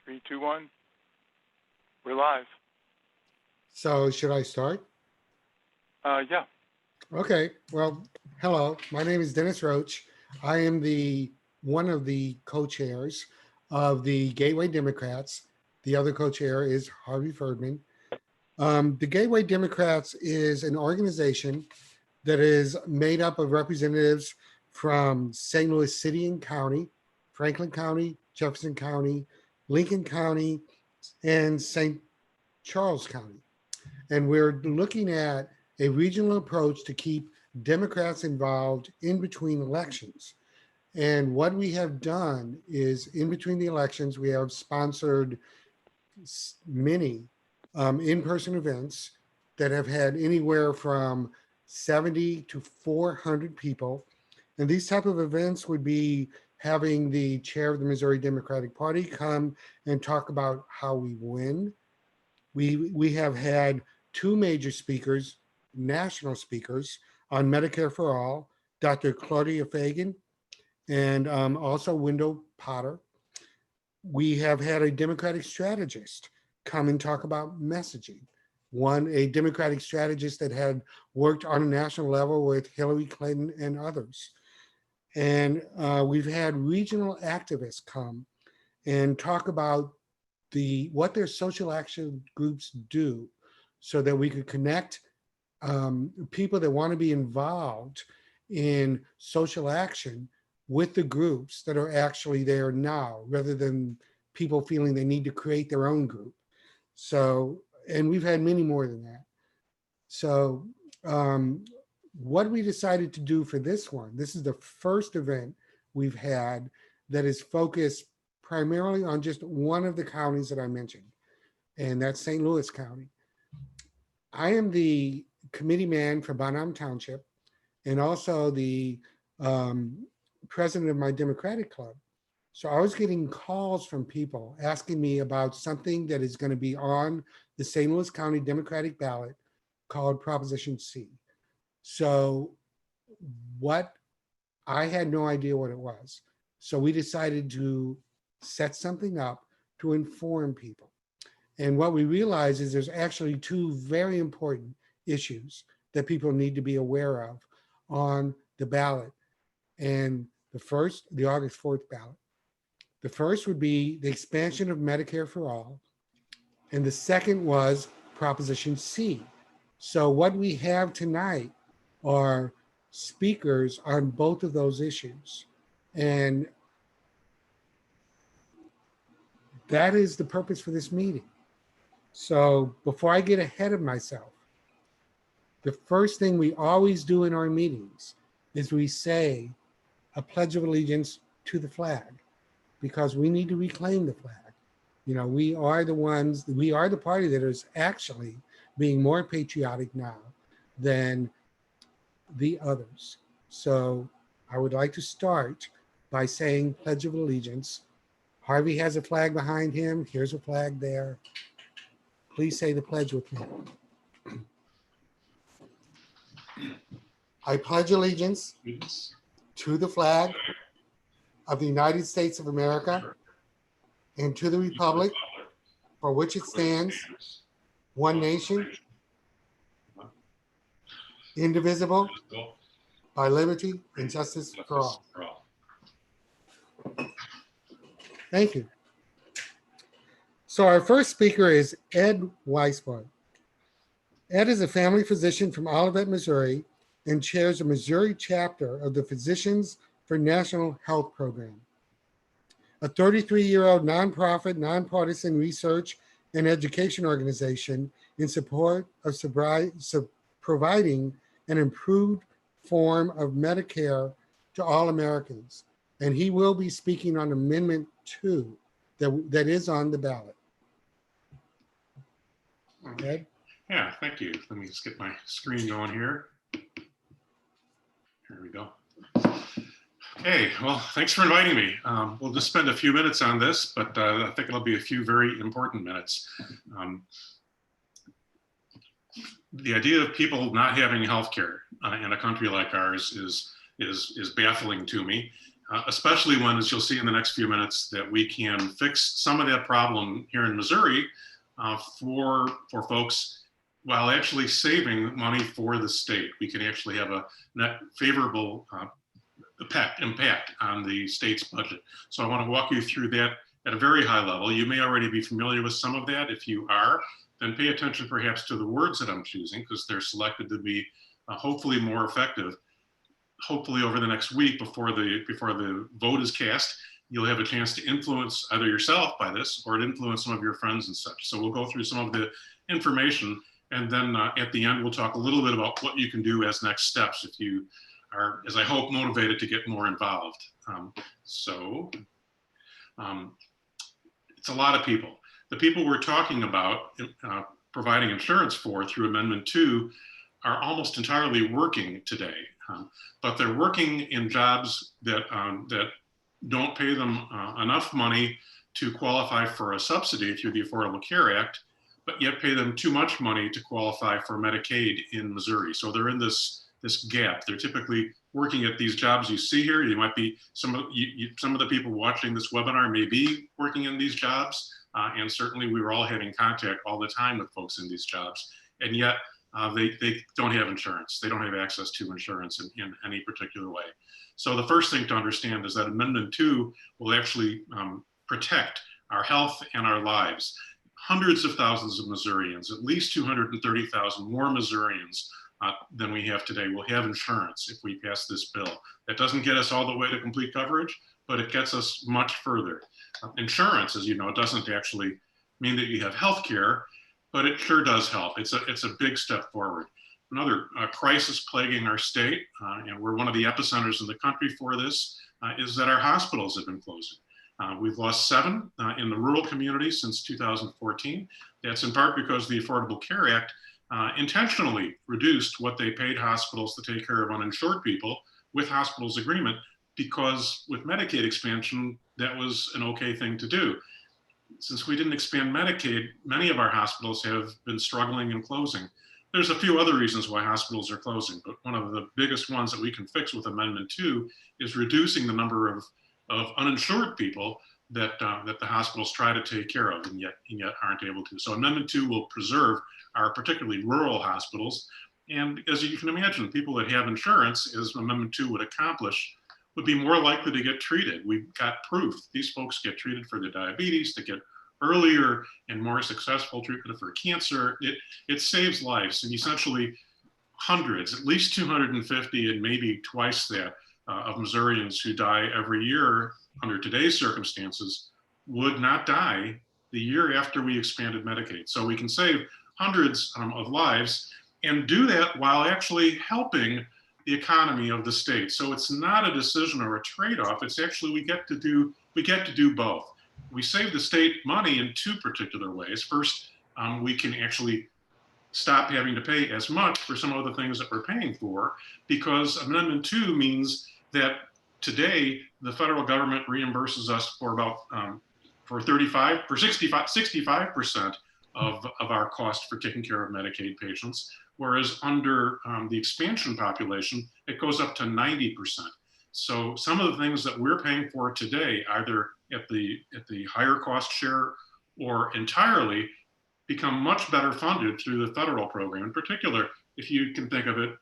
Three, two, one. We're live. So should I start? Yeah. Okay. Well, hello. My name is Dennis Roach. I am one of the co-chairs of the Gateway Democrats. The other co-chair is Harvey Ferdman. The Gateway Democrats is an organization that is made up of representatives from St. Louis City and County, Franklin County, Jefferson County, Lincoln County, and St. Charles County. And we're looking at a regional approach to keep Democrats involved in between elections. And what we have done is in between the elections, we have sponsored many in-person events that have had anywhere from 70 to 400 people. And these type of events would be having the chair of the Missouri Democratic Party come and talk about how we win. We have had two major speakers, national speakers on Medicare for All, Dr. Claudia Fagan and also Wendell Potter. We have had a Democratic strategist come and talk about messaging. A Democratic strategist that had worked on a national level with Hillary Clinton and others. And we've had regional activists come and talk about what their social action groups do so that we could connect people that want to be involved in social action with the groups that are actually there now, rather than people feeling they need to create their own group. So, and we've had many more than that. So what we decided to do for this one, this is the first event we've had that is focused primarily on just one of the counties that I mentioned, and that's St. Louis County. I am the committee man for Bonham Township and also the president of my Democratic Club. So I was getting calls from people asking me about something that is going to be on the St. Louis County Democratic ballot called Proposition C. So I had no idea what it was. So we decided to set something up to inform people. And what we realized is there's actually two very important issues that people need to be aware of on the ballot. And the August 4th ballot. The first would be the expansion of Medicare for all. And the second was Proposition C. So what we have tonight are speakers on both of those issues. And that is the purpose for this meeting. So before I get ahead of myself, the first thing we always do in our meetings is we say a pledge of allegiance to the flag, because we need to reclaim the flag. You know, we are the party that is actually being more patriotic now than the others. So I would like to start by saying Pledge of Allegiance. Harvey has a flag behind him. Here's a flag there. Please say the pledge with me. I pledge allegiance to the flag of the United States of America and to the republic for which it stands, one nation, indivisible, by liberty and justice for all. Thank you. So our first speaker is Ed Weisbord. Ed is a family physician from Olivet, Missouri, and chairs the Missouri chapter of the Physicians for National Health Program, a 33-year-old nonprofit, nonpartisan research and education organization in support of providing an improved form of Medicare to all Americans. And he will be speaking on Amendment 2 that is on the ballot. Ed? Yeah, thank you. Let me just get my screen going here. Here we go. Okay, well, thanks for inviting me. We'll just spend a few minutes on this, but I think it'll be a few very important minutes. The idea of people not having health care in a country like ours is baffling to me. especially when, as you'll see in the next few minutes, that we can fix some of that problem here in Missouri for folks while actually saving money for the state. We can actually have a net favorable impact on the state's budget. So I want to walk you through that at a very high level. You may already be familiar with some of that. If you are, then pay attention perhaps to the words that I'm choosing, because they're selected to be hopefully more effective. Hopefully over the next week before the vote is cast, you'll have a chance to influence either yourself by this or to influence some of your friends and such. So we'll go through some of the information, and then at the end, we'll talk a little bit about what you can do as next steps if you are, as I hope, motivated to get more involved. It's a lot of people. The people we're talking about providing insurance for through Amendment 2 are almost entirely working today, but they're working in jobs that don't pay them enough money to qualify for a subsidy through the Affordable Care Act, but yet pay them too much money to qualify for Medicaid in Missouri. So they're in this gap. They're typically working at these jobs you see here. You might be, some of the people watching this webinar may be working in these jobs, and certainly we were all having contact all the time with folks in these jobs, and yet they don't have insurance. They don't have access to insurance in any particular way. So the first thing to understand is that Amendment 2 will actually protect our health and our lives. Hundreds of thousands of Missourians, at least 230,000 more Missourians than we have today will have insurance if we pass this bill. That doesn't get us all the way to complete coverage, but it gets us much further. Insurance, as you know, doesn't actually mean that you have health care, but it sure does help. It's a big step forward. Another crisis plaguing our state, and we're one of the epicenters in the country for this, is that our hospitals have been closing. We've lost 7 in the rural community since 2014. That's in part because the Affordable Care Act intentionally reduced what they paid hospitals to take care of uninsured people with hospitals' agreement, because with Medicaid expansion, that was an okay thing to do. Since we didn't expand Medicaid, many of our hospitals have been struggling and closing. There's a few other reasons why hospitals are closing, but one of the biggest ones that we can fix with Amendment 2 is reducing the number of uninsured people that the hospitals try to take care of and yet aren't able to. So Amendment 2 will preserve our particularly rural hospitals. And as you can imagine, people that have insurance, as Amendment 2 would accomplish, would be more likely to get treated. We've got proof. These folks get treated for their diabetes, to get earlier and more successful treatment for cancer. It saves lives, and essentially hundreds, at least 250 and maybe twice that of Missourians who die every year under today's circumstances would not die the year after we expanded Medicaid. So we can save hundreds of lives and do that while actually helping the economy of the state. So it's not a decision or a trade-off. It's actually we get to do both. We save the state money in 2 particular ways. First, we can actually stop having to pay as much for some of the things that we're paying for, because Amendment 2 means that today the federal government reimburses us for about for 65% of our cost for taking care of Medicaid patients, whereas under the expansion population, it goes up to 90%. So some of the things that we're paying for today, either at the higher cost share or entirely, become much better funded through the federal program. In particular, if you can think of it,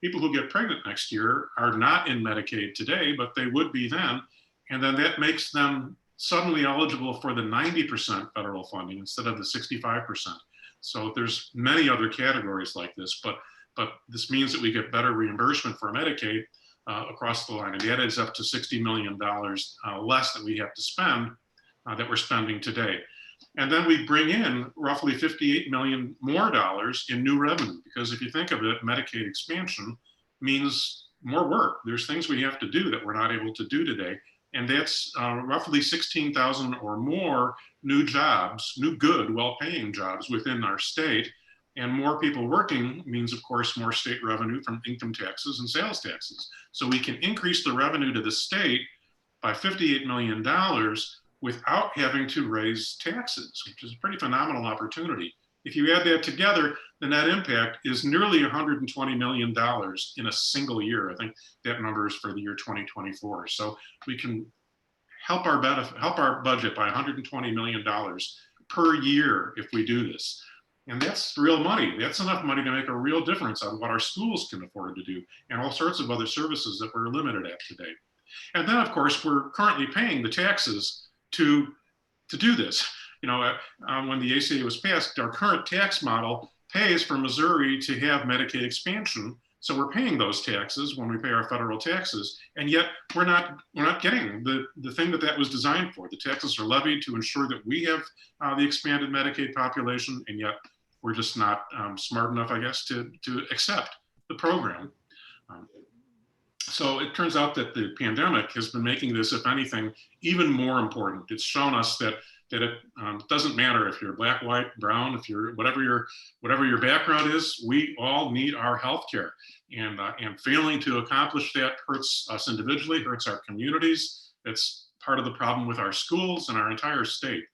people who get pregnant next year are not in Medicaid today, but they would be then. And then that makes them suddenly eligible for the 90% federal funding instead of the 65%. So there's many other categories like this, but this means that we get better reimbursement for Medicaid across the line. And that adds up to $60 million less that we have to spend that we're spending today. And then we bring in roughly $58 million more in new revenue, because if you think of it, Medicaid expansion means more work. There's things we have to do that we're not able to do today. And that's roughly 16,000 or more new jobs, new good, well-paying jobs within our state. And more people working means, of course, more state revenue from income taxes and sales taxes. So we can increase the revenue to the state by $58 million without having to raise taxes, which is a pretty phenomenal opportunity. If you add that together, the net impact is nearly $120 million in a single year. I think that number is for the year 2024. So we can help our budget by $120 million per year if we do this. And that's real money. That's enough money to make a real difference on what our schools can afford to do and all sorts of other services that we're limited at today. And then, of course, we're currently paying the taxes to do this. You know, when the ACA was passed, our current tax model pays for Missouri to have Medicaid expansion. So we're paying those taxes when we pay our federal taxes, and yet we're not getting the thing that was designed for. The taxes are levied to ensure that we have the expanded Medicaid population, and yet we're just not smart enough, I guess, to accept the program. So it turns out that the pandemic has been making this, if anything, even more important. It's shown us that it doesn't matter if you're black, white, brown, if you're whatever your background is, we all need our health care. And failing to accomplish that hurts us individually, hurts our communities. It's part of the problem with our schools and our entire state.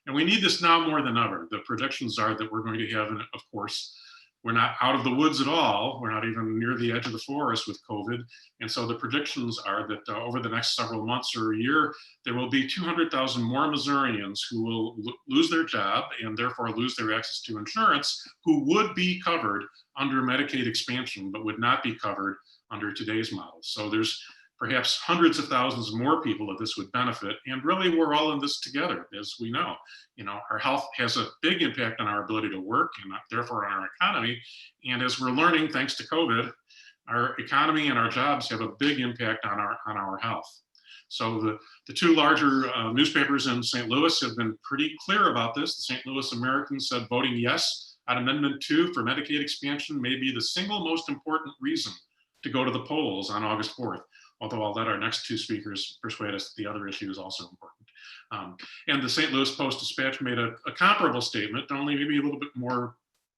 And we need this now more than ever. The predictions are that we're going to have, and of course, we're not out of the woods at all. We're not even near the edge of the forest with COVID. And so the predictions are that over the next several months or a year, there will be 200,000 more Missourians who will lose their job and therefore lose their access to insurance, who would be covered under Medicaid expansion, but would not be covered under today's model. So there's perhaps hundreds of thousands more people that this would benefit. And really, we're all in this together, as we know. You know, our health has a big impact on our ability to work and therefore on our economy. And as we're learning, thanks to COVID, our economy and our jobs have a big impact on our health. So the two larger newspapers in St. Louis have been pretty clear about this. The St. Louis American said voting yes on Amendment 2 for Medicaid expansion may be the single most important reason to go to the polls on August 4th. Although I'll let our next two speakers persuade us that the other issue is also important. And the St. Louis Post-Dispatch made a comparable statement, only maybe a little bit more,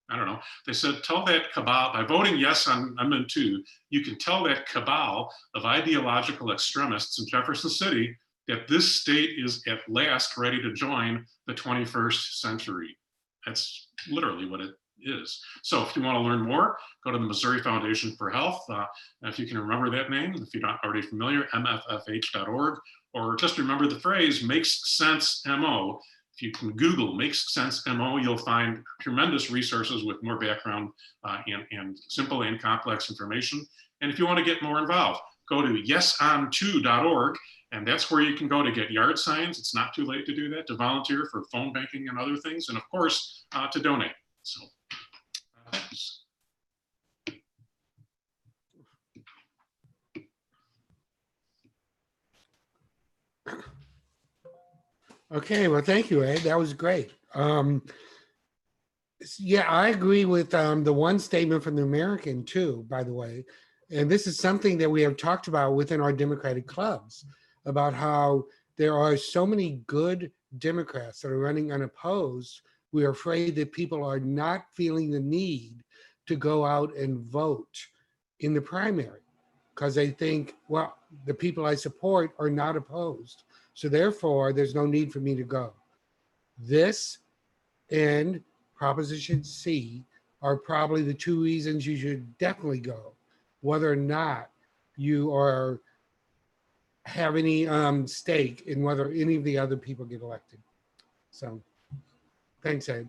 I don't know. They said, tell that cabal, by voting yes on Amendment 2, you can tell that cabal of ideological extremists in Jefferson City that this state is at last ready to join the 21st century. That's literally what it is. So if you want to learn more, go to the Missouri Foundation for Health. If you can remember that name, if you're not already familiar, mffh.org, or just remember the phrase makes sense MO. If you can Google makes sense MO, you'll find tremendous resources with more background and simple and complex information. And if you want to get more involved, go to yeson2.org, and that's where you can go to get yard signs. It's not too late to do that, to volunteer for phone banking and other things, and of course, to donate. So, thanks. Okay, well, thank you, Ed. That was great. Yeah, I agree with the one statement from the American too, by the way. And this is something that we have talked about within our Democratic clubs, about how there are so many good Democrats that are running unopposed. We are afraid that people are not feeling the need to go out and vote in the primary because they think, well, the people I support are not opposed. So therefore, there's no need for me to go. This and Proposition C are probably the two reasons you should definitely go, whether or not you have any stake in whether any of the other people get elected. So thanks, Ed.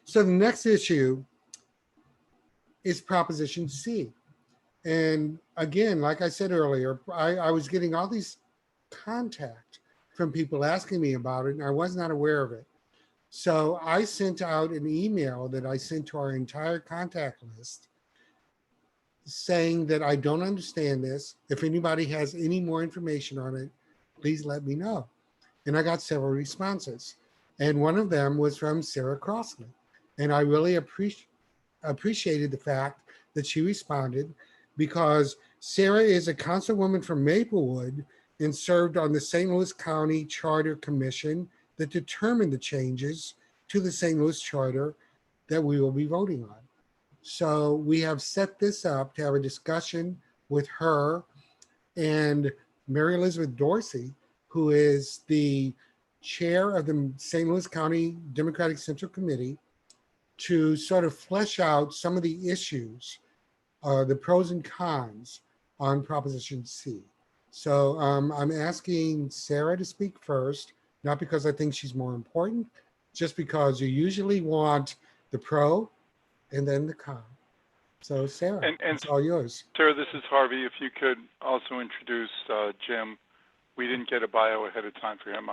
So the next issue is Proposition C. And again, like I said earlier, I was getting all these contact from people asking me about it, and I was not aware of it. So I sent out an email that I sent to our entire contact list saying that I don't understand this. If anybody has any more information on it, please let me know. And I got several responses. And one of them was from Sarah Crossley. And I really appreciated the fact that she responded, because Sarah is a councilwoman from Maplewood and served on the St. Louis County Charter Commission that determined the changes to the St. Louis Charter that we will be voting on. So we have set this up to have a discussion with her and Mary Elizabeth Dorsey, who is the chair of the St. Louis County Democratic Central Committee to sort of flesh out some of the issues, the pros and cons on Proposition C. So I'm asking Sarah to speak first, not because I think she's more important, just because you usually want the pro and then the con. So Sarah, And it's all yours. Sarah, this is Harvey. If you could also introduce Jim. We didn't get a bio ahead of time for him.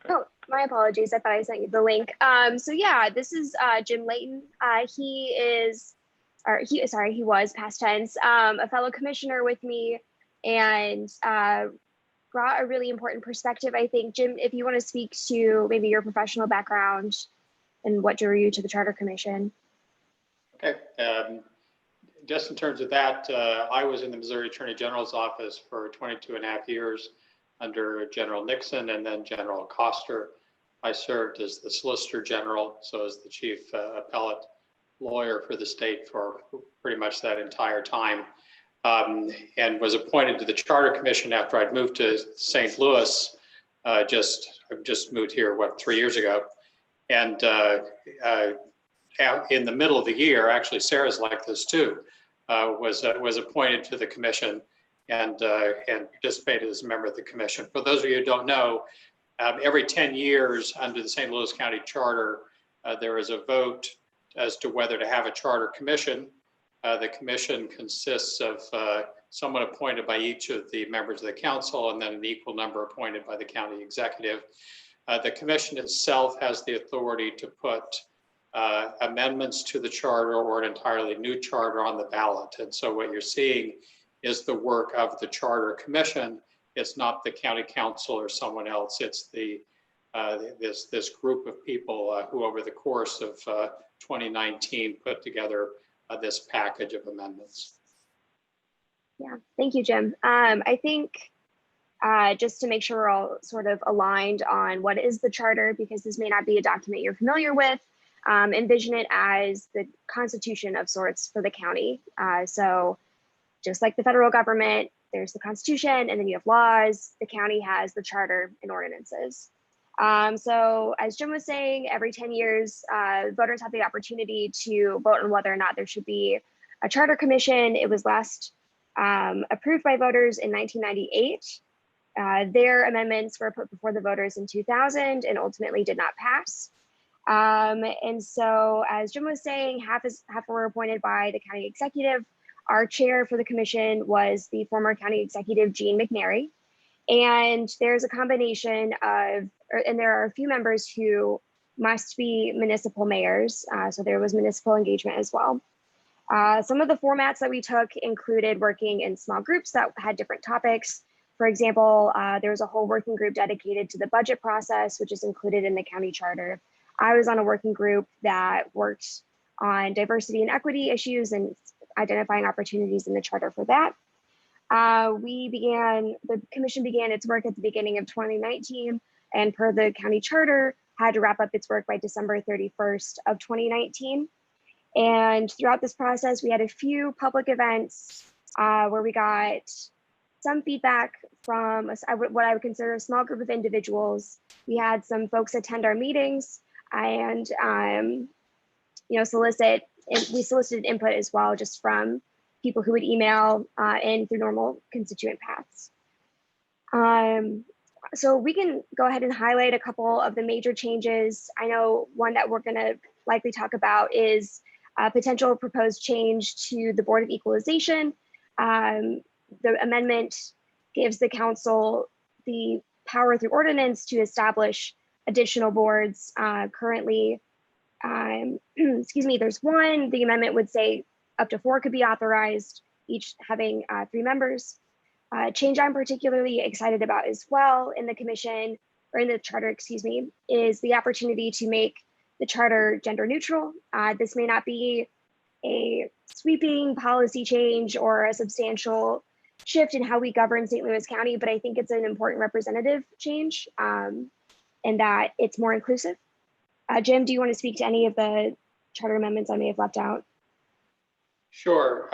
Oh, my apologies. I thought I sent you the link. So yeah, this is Jim Layton. He was past tense, a fellow commissioner with me, and brought a really important perspective. I think, Jim, if you want to speak to maybe your professional background and what drew you to the Charter Commission. Okay. Just in terms of that, I was in the Missouri Attorney General's office for 22.5 years under General Nixon and then General Koster. I served as the Solicitor General, so as the chief appellate lawyer for the state for pretty much that entire time, and was appointed to the Charter Commission after I'd moved to St. Louis. I've just moved here, 3 years ago. And in the middle of the year, actually Sarah's like this too, was appointed to the commission and participated as a member of the commission. For those of you who don't know, every 10 years under the St. Louis County Charter, there is a vote as to whether to have a charter commission. The commission consists of someone appointed by each of the members of the council and then an equal number appointed by the county executive. The commission itself has the authority to put amendments to the charter or an entirely new charter on the ballot. And so what you're seeing is the work of the Charter Commission. It's not the county council or someone else. It's the this group of people who over the course of 2019 put together this package of amendments. Yeah, thank you, Jim. I think just to make sure we're all sort of aligned on what is the charter, because this may not be a document you're familiar with, envision it as the constitution of sorts for the county. So just like the federal government, there's the Constitution, and then you have laws. The county has the charter and ordinances. So as Jim was saying, every 10 years, voters have the opportunity to vote on whether or not there should be a charter commission. It was last approved by voters in 1998. Their amendments were put before the voters in 2000 and ultimately did not pass. And so as Jim was saying, half were appointed by the county executive. Our chair for the commission was the former county executive, Gene McNary. And there's a combination of, and there are a few members who must be municipal mayors. So there was municipal engagement as well. Some of the formats that we took included working in small groups that had different topics. For example, there was a whole working group dedicated to the budget process, which is included in the county charter. I was on a working group that worked on diversity and equity issues and identifying opportunities in the charter for that. The commission began its work at the beginning of 2019, and per the county charter, had to wrap up its work by December 31st of 2019. And throughout this process, we had a few public events where we got some feedback from what I would consider a small group of individuals. We had some folks attend our meetings and we solicited input as well, just from people who would email in through normal constituent paths. So we can go ahead and highlight a couple of the major changes. I know one that we're gonna likely talk about is a potential proposed change to the Board of Equalization. The amendment gives the council the power through ordinance to establish additional boards. Currently, there's one. The amendment would say up to 4 could be authorized, each having 3 members. Change I'm particularly excited about as well in the commission, or in the charter, is the opportunity to make the charter gender neutral. This may not be a sweeping policy change or a substantial shift in how we govern St. Louis County, but I think it's an important representative change in that it's more inclusive. Jim, do you want to speak to any of the charter amendments I may have left out? Sure.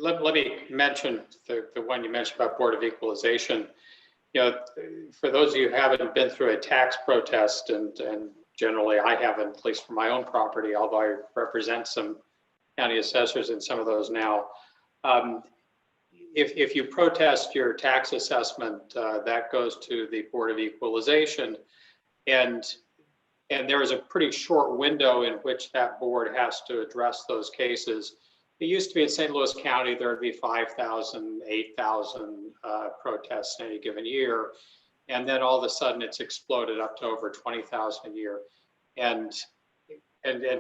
Let me mention the one you mentioned about Board of Equalization. you know, for those of you who haven't been through a tax protest, and generally I haven't, at least for my own property, although I represent some county assessors in some of those now. If you protest your tax assessment, that goes to the Board of Equalization, and there is a pretty short window in which that board has to address those cases. It used to be in St. Louis County, there would be 5,000, 8,000 protests in any given year. And then all of a sudden it's exploded up to over 20,000 a year. And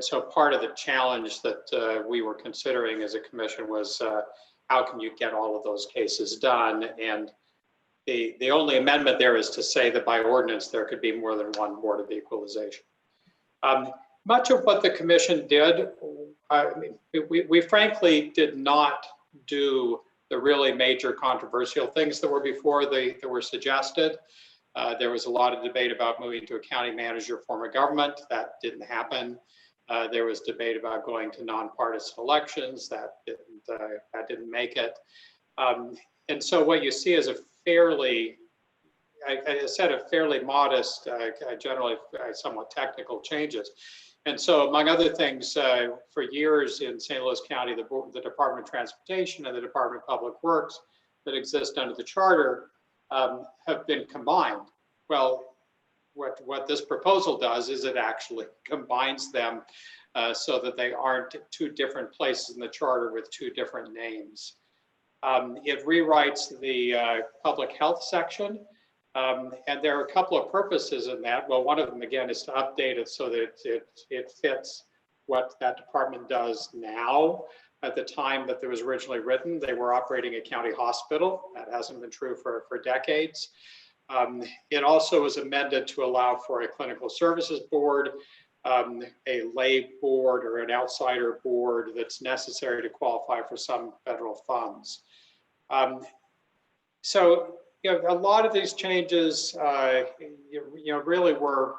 so part of the challenge that we were considering as a commission was how can you get all of those cases done? And the only amendment there is to say that by ordinance, there could be more than one Board of Equalization. Much of what the commission did, we frankly did not do the really major controversial things that were before that were suggested. There was a lot of debate about moving to a county manager form of government. That didn't happen. There was debate about going to nonpartisan elections. That didn't make it. And so what you see is a fairly, I said, a fairly modest, generally somewhat technical changes. And so among other things, for years in St. Louis County, the Department of Transportation and the Department of Public Works that exist under the charter have been combined. Well, what this proposal does is it actually combines them so that they aren't two different places in the charter with two different names. It rewrites the public health section. And there are a couple of purposes in that. Well, one of them, again, is to update it so that it fits what that department does now. At the time that it was originally written, they were operating a county hospital. That hasn't been true for decades. It also was amended to allow for a clinical services board, a lay board or an outsider board that's necessary to qualify for some federal funds. So, you know, a lot of these changes, really were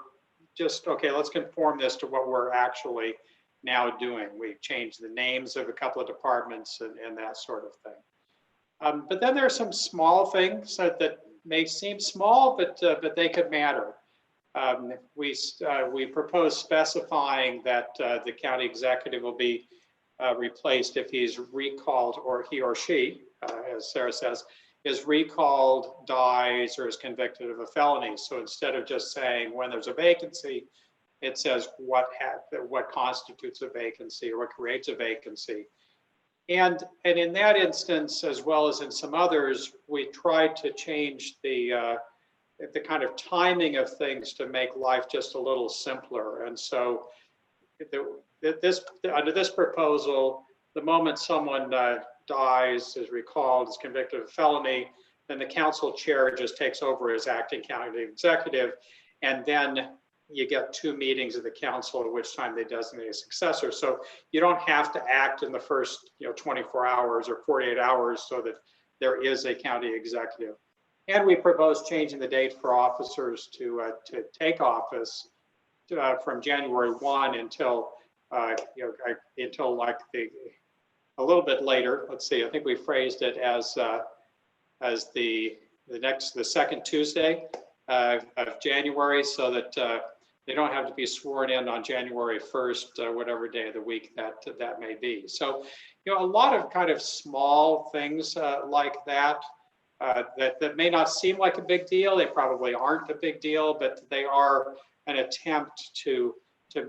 just, okay, let's conform this to what we're actually now doing. We've changed the names of a couple of departments and that sort of thing. But then there are some small things that may seem small, but they could matter. We propose specifying that the county executive will be replaced if he's recalled, or he or she, as Sarah says, is recalled, dies, or is convicted of a felony. So instead of just saying when there's a vacancy, it says what constitutes a vacancy or what creates a vacancy. And in that instance, as well as in some others, we tried to change the kind of timing of things to make life just a little simpler. And so under this proposal, the moment someone dies, is recalled, is convicted of a felony, then the council chair just takes over as acting county executive, and then you get 2 meetings of the council at which time they designate a successor. So you don't have to act in the first 24 hours or 48 hours so that there is a county executive. And we propose changing the date for officers to take office from January 1 until until like a little bit later. Let's see, I think we phrased it as the second Tuesday of January, so that they don't have to be sworn in on January 1st, whatever day of the week that may be. So, a lot of kind of small things like that that may not seem like a big deal. They probably aren't a big deal, but they are an attempt to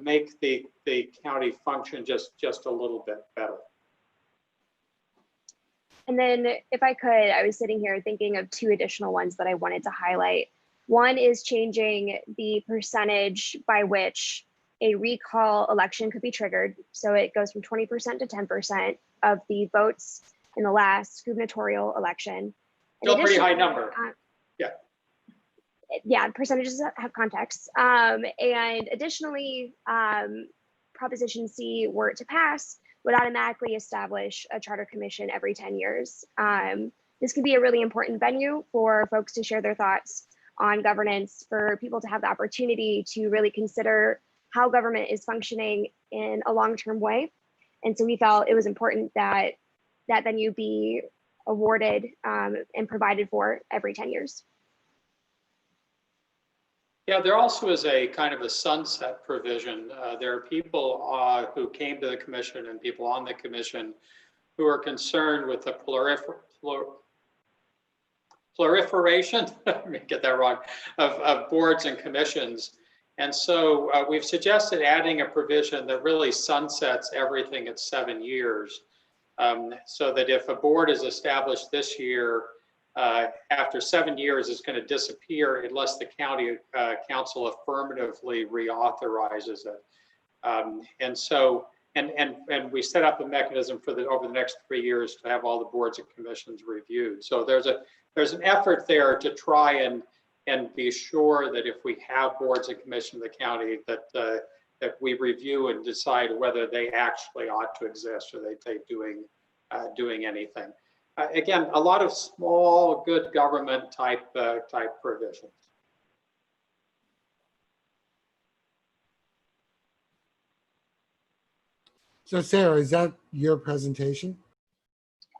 make the county function just a little bit better. And then if I could, I was sitting here thinking of 2 additional ones that I wanted to highlight. One is changing the percentage by which a recall election could be triggered. So it goes from 20% to 10% of the votes in the last gubernatorial election. Still a pretty high number. Yeah, percentages have context. And additionally, Proposition C, were it to pass, would automatically establish a charter commission every 10 years. This could be a really important venue for folks to share their thoughts on governance, for people to have the opportunity to really consider how government is functioning in a long-term way. And so we felt it was important that that venue be awarded and provided for every 10 years. Yeah, there also is a kind of a sunset provision. There are people who came to the commission and people on the commission who are concerned with the proliferation, let me get that wrong, of boards and commissions. And so we've suggested adding a provision that really sunsets everything at 7 years. So that if a board is established this year, after 7 years, it's going to disappear unless the county council affirmatively reauthorizes it. And so, and we set up a mechanism for over the next 3 years to have all the boards and commissions reviewed. So there's an effort there to try and be sure that if we have boards and commissions in the county, that we review and decide whether they actually ought to exist or they doing anything. Again, a lot of small, good government type provisions. So Sarah, is that your presentation?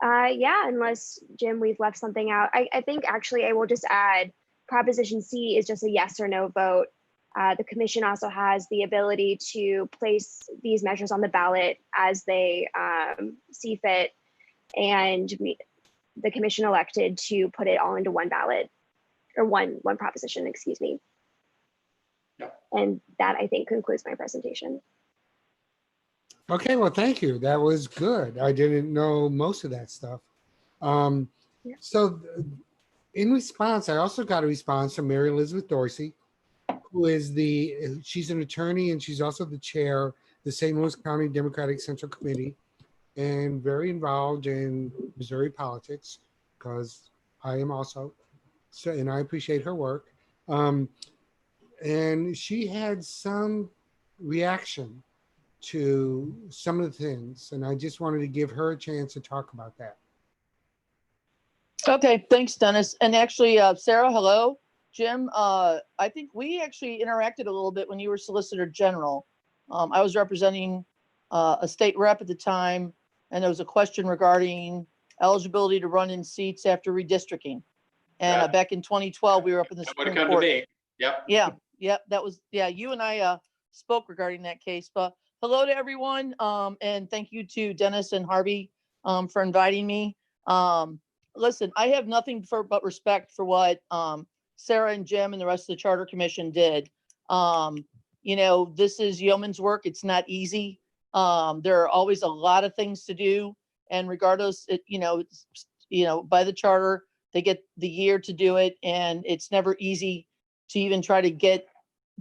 Yeah, unless Jim, we've left something out. I think actually I will just add Proposition C is just a yes or no vote. The commission also has the ability to place these measures on the ballot as they see fit. And the commission elected to put it all into one ballot or one proposition, excuse me. Yeah. And that I think concludes my presentation. Okay, well, thank you. That was good. I didn't know most of that stuff. Yeah. So in response, I also got a response from Mary Elizabeth Dorsey, who is she's an attorney and she's also the chair of the St. Louis County Democratic Central Committee and very involved in Missouri politics, because I am also, so, and I appreciate her work. And she had some reaction to some of the things, and I just wanted to give her a chance to talk about that. Okay, thanks, Dennis. And actually, Sarah, hello. Jim, I think we actually interacted a little bit when you were Solicitor General. I was representing a state rep at the time, and there was a question regarding eligibility to run in seats after redistricting. And Yeah. back in 2012, we were up in the That would have Supreme come to Court. me. Yep. Yeah, that was, you and I spoke regarding that case. But hello to everyone, and thank you to Dennis and Harvey for inviting me. Listen, I have nothing but respect for what Sarah and Jim and the rest of the Charter Commission did. This is yeoman's work. It's not easy. There are always a lot of things to do, and regardless, by the charter, they get the year to do it, and it's never easy to even try to get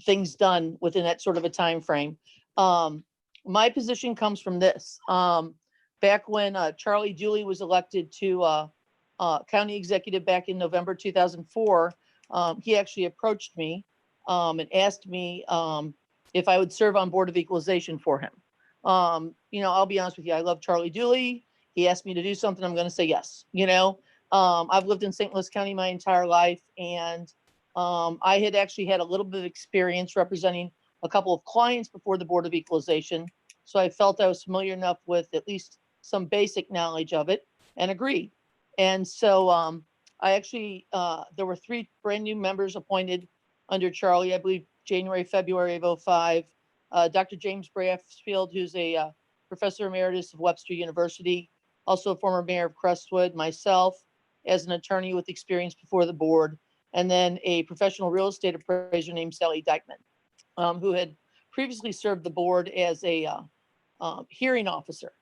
things done within that sort of a time frame. My position comes from this. Back when Charlie Dooley was elected to county executive back in November 2004, he actually approached me and asked me if I would serve on Board of Equalization for him. I'll be honest with you, I love Charlie Dooley. He asked me to do something, I'm going to say yes. I've lived in St. Louis County my entire life, and I had actually had a little bit of experience representing a couple of clients before the Board of Equalization. So I felt I was familiar enough with at least some basic knowledge of it and agreed. And so I actually, there were 3 brand new members appointed under Charlie, I believe January, February of 2005. Dr. James Brassfield, who's a professor emeritus of Webster University, also a former mayor of Crestwood, myself as an attorney with experience before the board, and then a professional real estate appraiser named Sally Dykeman, who had previously served the board as a hearing officer.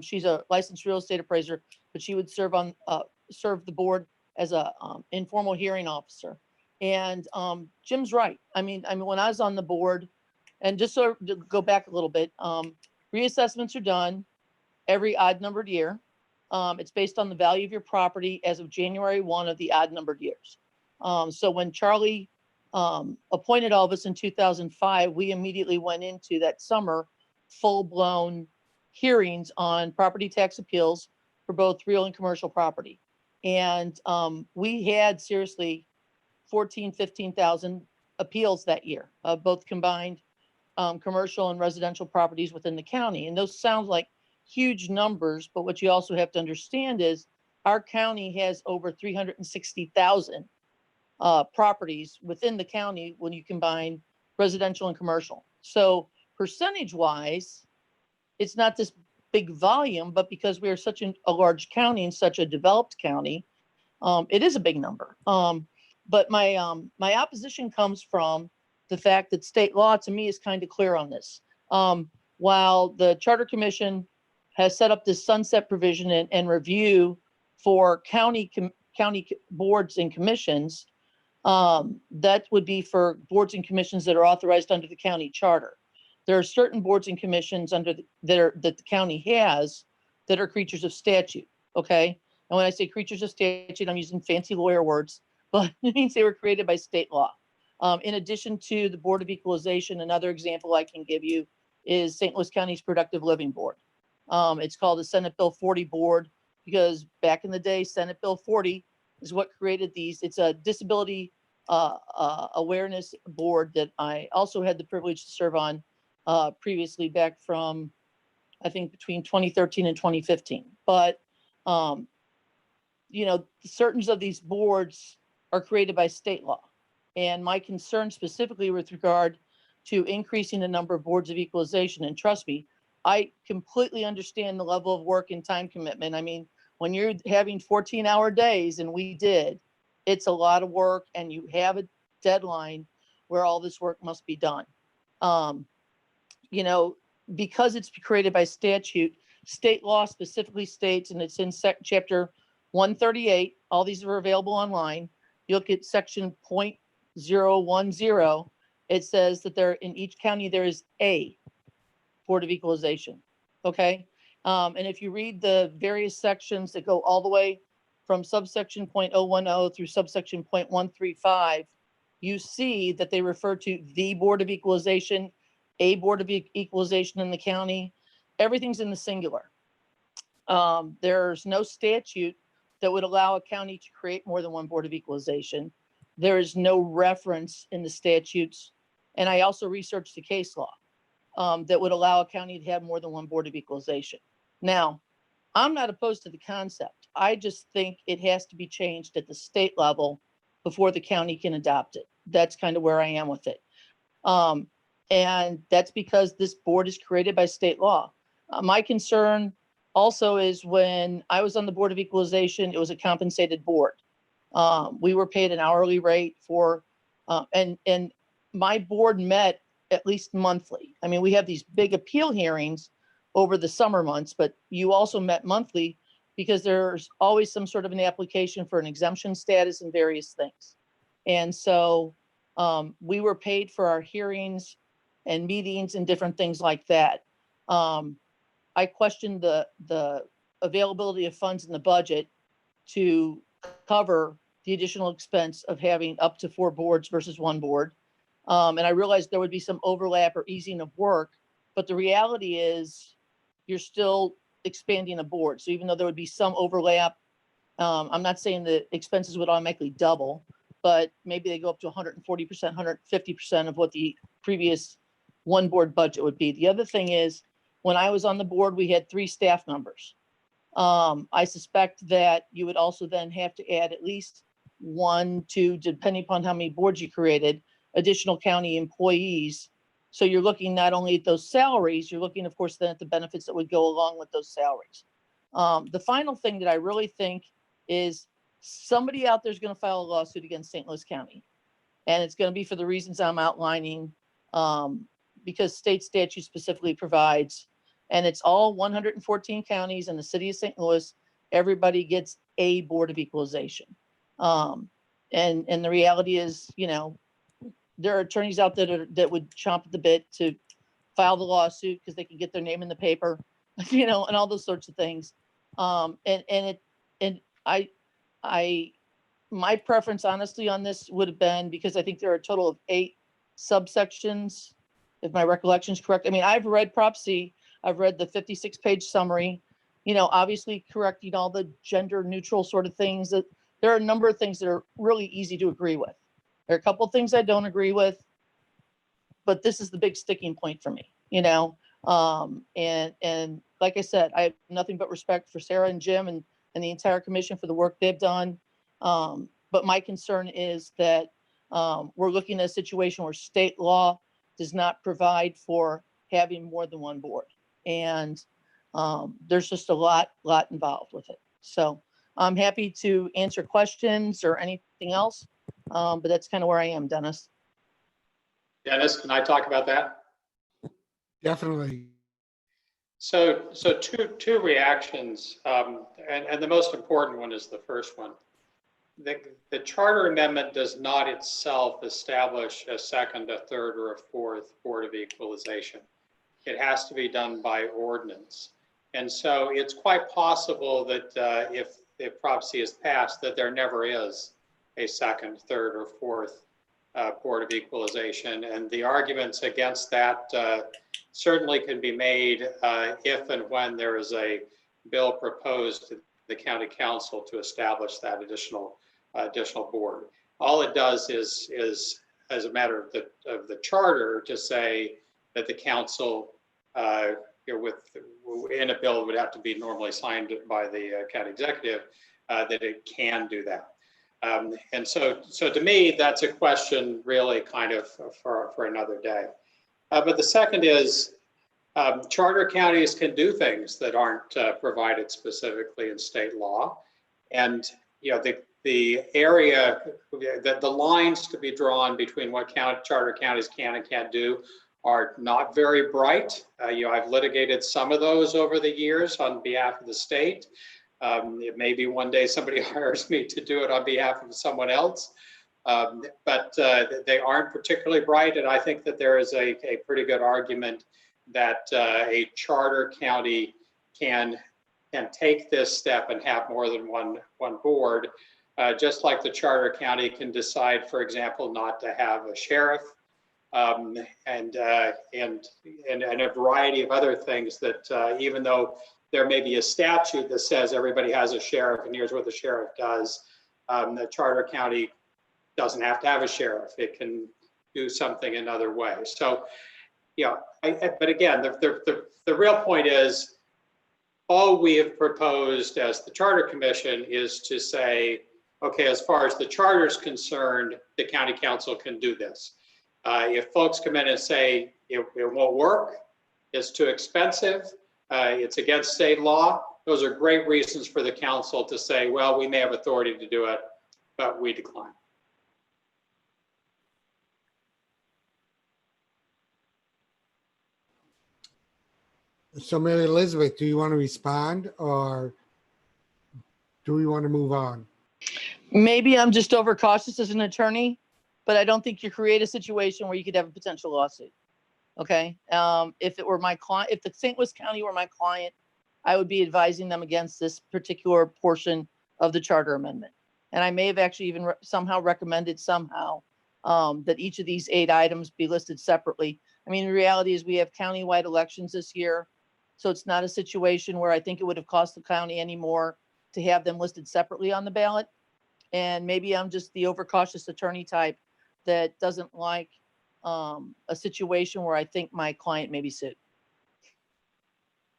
She's a licensed real estate appraiser, but she would serve the board as a informal hearing officer. And Jim's right. I mean, when I was on the board, and just to go back a little bit, reassessments are done every odd numbered year. It's based on the value of your property as of January 1 of the odd numbered years. So when Charlie appointed all of us in 2005, we immediately went into that summer full-blown hearings on property tax appeals for both real and commercial property. And we had seriously 15,000 appeals that year, both combined commercial and residential properties within the county. And those sound like huge numbers, but what you also have to understand is our county has over 360,000 properties within the county when you combine residential and commercial. So percentage wise, it's not this big volume, but because we are such a large county and such a developed county, it is a big number. But my opposition comes from the fact that state law to me is kind of clear on this. While the Charter Commission has set up this sunset provision and review for county boards and commissions, that would be for boards and commissions that are authorized under the county charter. There are certain boards and commissions that the county has that are creatures of statute. Okay. And when I say creatures of statute, I'm using fancy lawyer words, but it means they were created by state law. In addition to the Board of Equalization, another example I can give you is St. Louis County's Productive Living Board. It's called the Senate Bill 40 Board because back in the day, Senate Bill 40 is what created these. It's a disability awareness board that I also had the privilege to serve on previously back from, I think, between 2013 and 2015. But, certain of these boards are created by state law. And my concern specifically with regard to increasing the number of boards of equalization, and trust me, I completely understand the level of work and time commitment. I mean, when you're having 14-hour days, and we did, it's a lot of work, and you have a deadline where all this work must be done. Because it's created by statute, state law specifically states, and it's in chapter 138, all these are available online. You look at section 0.010, it says that in each county, there is a Board of Equalization, okay? And if you read the various sections that go all the way from subsection 0.010 through subsection 0.135, you see that they refer to the Board of Equalization, a Board of Equalization in the county. Everything's in the singular. There's no statute that would allow a county to create more than one Board of Equalization. There is no reference in the statutes. And I also researched the case law that would allow a county to have more than one Board of Equalization. Now, I'm not opposed to the concept. I just think it has to be changed at the state level before the county can adopt it. That's kind of where I am with it. And that's because this board is created by state law. My concern also is when I was on the Board of Equalization, it was a compensated board. We were paid an hourly rate for, and my board met at least monthly. I mean, we have these big appeal hearings over the summer months, but you also met monthly because there's always some sort of an application for an exemption status and various things. And so we were paid for our hearings and meetings and different things like that. I questioned the availability of funds in the budget to cover the additional expense of having up to 4 boards versus 1 board. And I realized there would be some overlap or easing of work, but the reality is you're still expanding a board. So even though there would be some overlap, I'm not saying the expenses would automatically double, but maybe they go up to 140%, 150% of what the previous 1 board budget would be. The other thing is, when I was on the board, we had 3 staff members. I suspect that you would also then have to add at least 1, 2, depending upon how many boards you created, additional county employees. So you're looking not only at those salaries, you're looking, of course, then at the benefits that would go along with those salaries. The final thing that I really think is somebody out there is going to file a lawsuit against St. Louis County. And it's going to be for the reasons I'm outlining, because state statute specifically provides, and it's all 114 counties in the city of St. Louis, everybody gets a Board of Equalization. And the reality is, there are attorneys out there that would chomp at the bit to file the lawsuit because they can get their name in the paper, and all those sorts of things. My preference honestly on this would have been, because I think there are a total of 8 subsections, if my recollection is correct. I mean, I've read Prop C, I've read the 56-page summary, obviously correcting all the gender neutral sort of things. That there are a number of things that are really easy to agree with. There are a couple of things I don't agree with, but this is the big sticking point for me, and like I said, I have nothing but respect for Sarah and Jim and the entire commission for the work they've done. But my concern is that we're looking at a situation where state law does not provide for having more than one board. And there's just a lot involved with it. So I'm happy to answer questions or anything else. But that's kind of where I am, Dennis. Dennis, can I talk about that? Definitely. So two reactions, and the most important one is the first one. The charter amendment does not itself establish a second, a third, or a fourth Board of Equalization. It has to be done by ordinance. And so it's quite possible that if Prop C is passed, that there never is a second, third, or fourth Board of Equalization. And the arguments against that certainly can be made if and when there is a bill proposed to the county council to establish that additional board. All it does is as a matter of the charter, to say that the council in a bill would have to be normally signed by the county executive, that it can do that. And so to me, that's a question really kind of for another day. But the second is charter counties can do things that aren't provided specifically in state law. And the area, the lines to be drawn between what charter counties can and can't do are not very bright. I've litigated some of those over the years on behalf of the state. It may be one day somebody hires me to do it on behalf of someone else, but they aren't particularly bright. And I think that there is a pretty good argument that a charter county can take this step and have more than one board, just like the charter county can decide, for example, not to have a sheriff, and a variety of other things that even though there may be a statute that says everybody has a sheriff and here's what the sheriff does, the charter county doesn't have to have a sheriff. It can do something another way. So, but again, the real point is all we have proposed as the Charter Commission is to say, okay, as far as the charter is concerned, the county council can do this. If folks come in and say it won't work, it's too expensive, it's against state law, those are great reasons for the council to say, well, we may have authority to do it, but we decline. So Mary Elizabeth, do you want to respond or do we want to move on? Maybe I'm just overcautious as an attorney, but I don't think you create a situation where you could have a potential lawsuit. Okay. If it were my client, if the St. Louis County were my client, I would be advising them against this particular portion of the charter amendment. And I may have actually even somehow recommended that each of these 8 items be listed separately. I mean, the reality is we have countywide elections this year. So it's not a situation where I think it would have cost the county any more to have them listed separately on the ballot. And maybe I'm just the overcautious attorney type that doesn't like a situation where I think my client may be sued.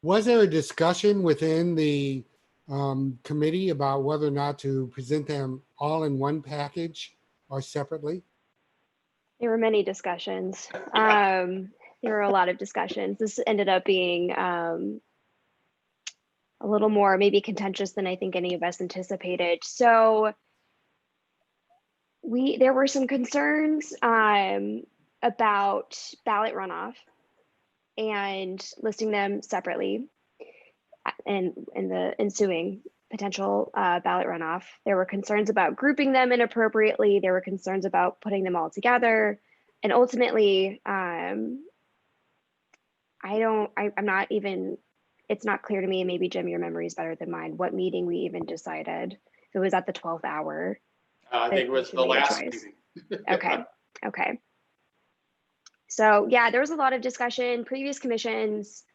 Was there a discussion within the committee about whether or not to present them all in one package or separately? There were many discussions. There were a lot of discussions. This ended up being a little more maybe contentious than I think any of us anticipated. So there were some concerns about ballot runoff and listing them separately and the ensuing potential ballot runoff. There were concerns about grouping them inappropriately. There were concerns about putting them all together. And ultimately, it's not clear to me, and maybe Jim, your memory is better than mine, what meeting we even decided. If it was at the 12th hour. I think it was the last meeting. Okay. So yeah, there was a lot of discussion. Previous commissions,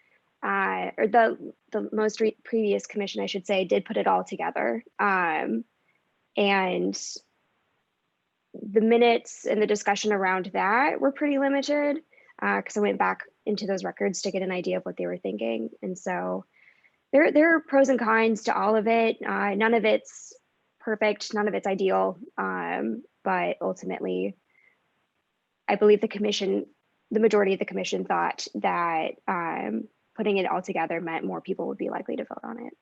or the most previous commission, I should say, did put it all together. And the minutes and the discussion around that were pretty limited because I went back into those records to get an idea of what they were thinking. And so there are pros and cons to all of it. None of it's perfect, none of it's ideal, but ultimately, I believe the majority of the commission thought that putting it all together meant more people would be likely to vote on it.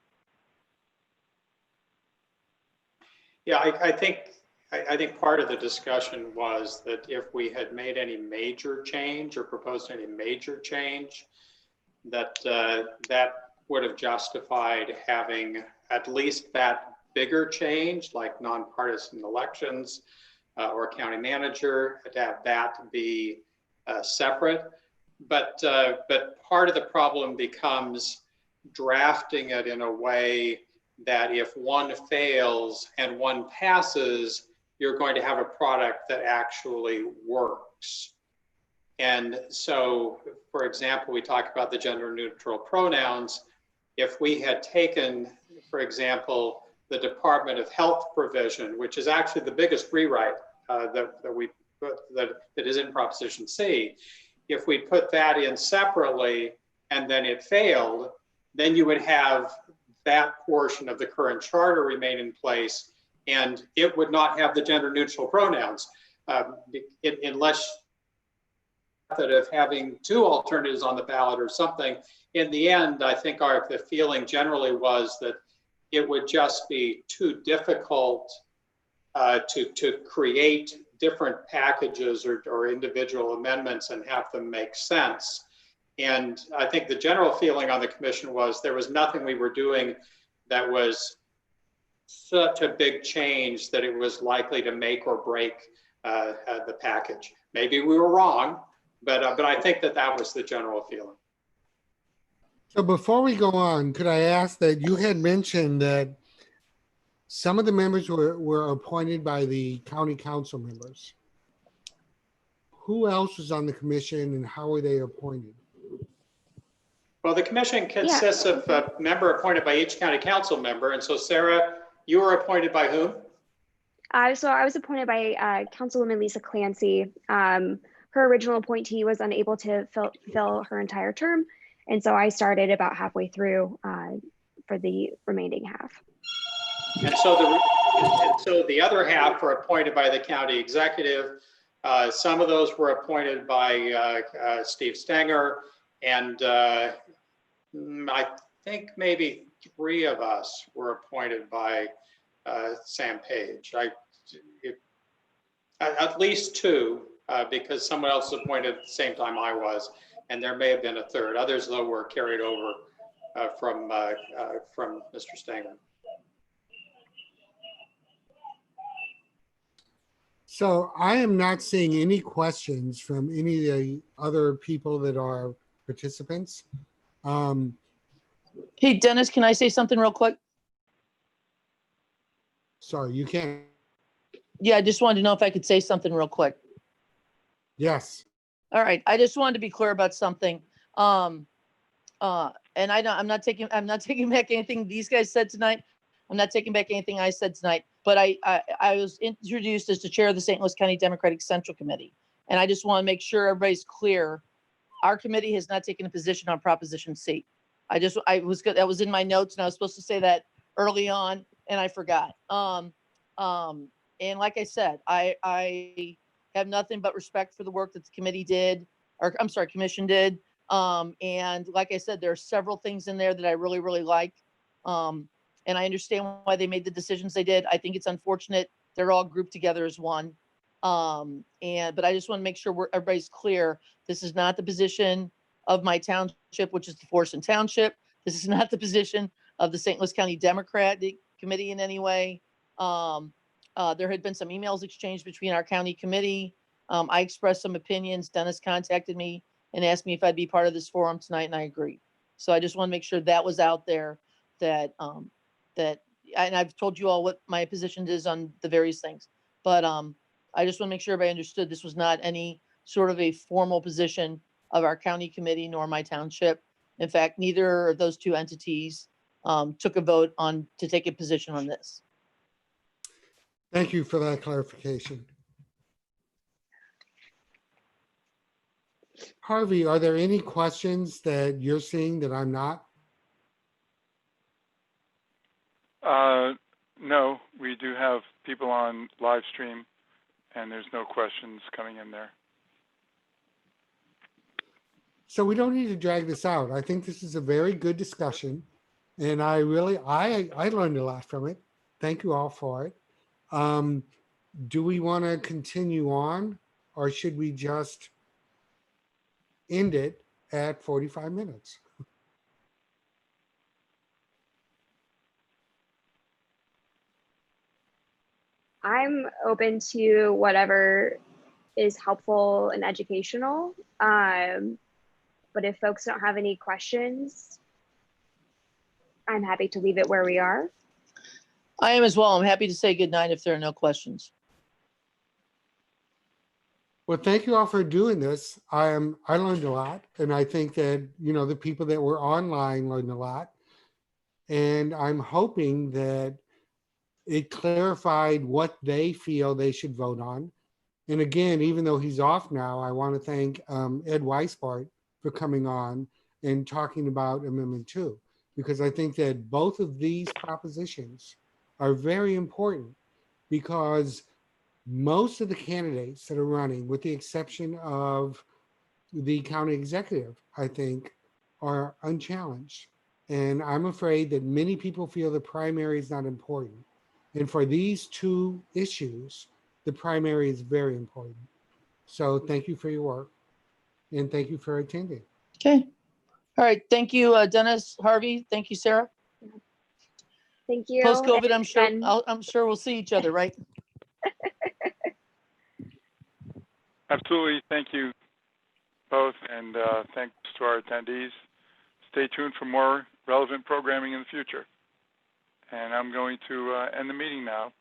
Yeah, I think part of the discussion was that if we had made any major change or proposed any major change, that that would have justified having at least that bigger change, like nonpartisan elections or county manager, to have that be separate. But part of the problem becomes drafting it in a way that if one fails and one passes, you're going to have a product that actually works. And so, for example, we talk about the gender neutral pronouns. If we had taken, for example, the Department of Health provision, which is actually the biggest rewrite that is in Proposition C, if we put that in separately and then it failed, then you would have that portion of the current charter remain in place, and it would not have the gender neutral pronouns unless method of having two alternatives on the ballot or something. In the end, I think the feeling generally was that it would just be too difficult to create different packages or individual amendments and have them make sense. And I think the general feeling on the commission was there was nothing we were doing that was such a big change that it was likely to make or break the package. Maybe we were wrong, but I think that was the general feeling. So before we go on, could I ask that you had mentioned that some of the members were appointed by the county council members. Who else was on the commission and how were they appointed? Well, the commission consists of a member appointed by each county council member. And so, Sarah, you were appointed by whom? So I was appointed by Councilwoman Lisa Clancy. Her original appointee was unable to fill her entire term. And so I started about halfway through for the remaining half. And so the other half were appointed by the county executive. Some of those were appointed by Steve Stenger, and I think maybe 3 of us were appointed by Sam Page. At least 2, because someone else was appointed at the same time I was, and there may have been a 3rd. Others, though, were carried over from Mr. Stenger. So I am not seeing any questions from any of the other people that are participants. Hey, Dennis, can I say something real quick? Sorry, you can't. Yeah, I just wanted to know if I could say something real quick. Yes. All right, I just wanted to be clear about something. And I'm not taking back anything these guys said tonight. I'm not taking back anything I said tonight, but I was introduced as the chair of the St. Louis County Democratic Central Committee. And I just want to make sure everybody's clear. Our committee has not taken a position on Proposition C. That was in my notes and I was supposed to say that early on and I forgot. And like I said, I have nothing but respect for the work that the committee did, or I'm sorry, commission did. And like I said, there are several things in there that I really, really like. And I understand why they made the decisions they did. I think it's unfortunate they're all grouped together as one. But I just want to make sure everybody's clear. This is not the position of my township, which is the Forest Township. This is not the position of the St. Louis County Democratic Committee in any way. There had been some emails exchanged between our county committee. I expressed some opinions. Dennis contacted me and asked me if I'd be part of this forum tonight, and I agreed. So I just want to make sure that was out there, that and I've told you all what my position is on the various things. But I just want to make sure everybody understood this was not any sort of a formal position of our county committee nor my township. In fact, neither of those 2 entities took a vote to take a position on this. Thank you for that clarification. Harvey, are there any questions that you're seeing that I'm not? No, we do have people on live stream, and there's no questions coming in there. So we don't need to drag this out. I think this is a very good discussion. And I really, I learned a lot from it. Thank you all for it. Do we want to continue on, or should we just end it at 45 minutes? I'm open to whatever is helpful and educational. But if folks don't have any questions, I'm happy to leave it where we are. I am as well. I'm happy to say goodnight if there are no questions. Well, thank you all for doing this. I learned a lot, and I think that, you know, the people that were online learned a lot. And I'm hoping that it clarified what they feel they should vote on. And again, even though he's off now, I want to thank Ed Weisbart for coming on and talking about Amendment 2, because I think that both of these propositions are very important, because most of the candidates that are running, with the exception of the county executive, I think, are unchallenged. And I'm afraid that many people feel the primary is not important. And for these two issues, the primary is very important. So thank you for your work, and thank you for attending. Okay. All right. Thank you, Dennis, Harvey. Thank you, Sarah. Thank you. Post-COVID, I'm sure, And I'm sure we'll see each other, right? Absolutely. Thank you both, and thanks to our attendees. Stay tuned for more relevant programming in the future. And I'm going to end the meeting now.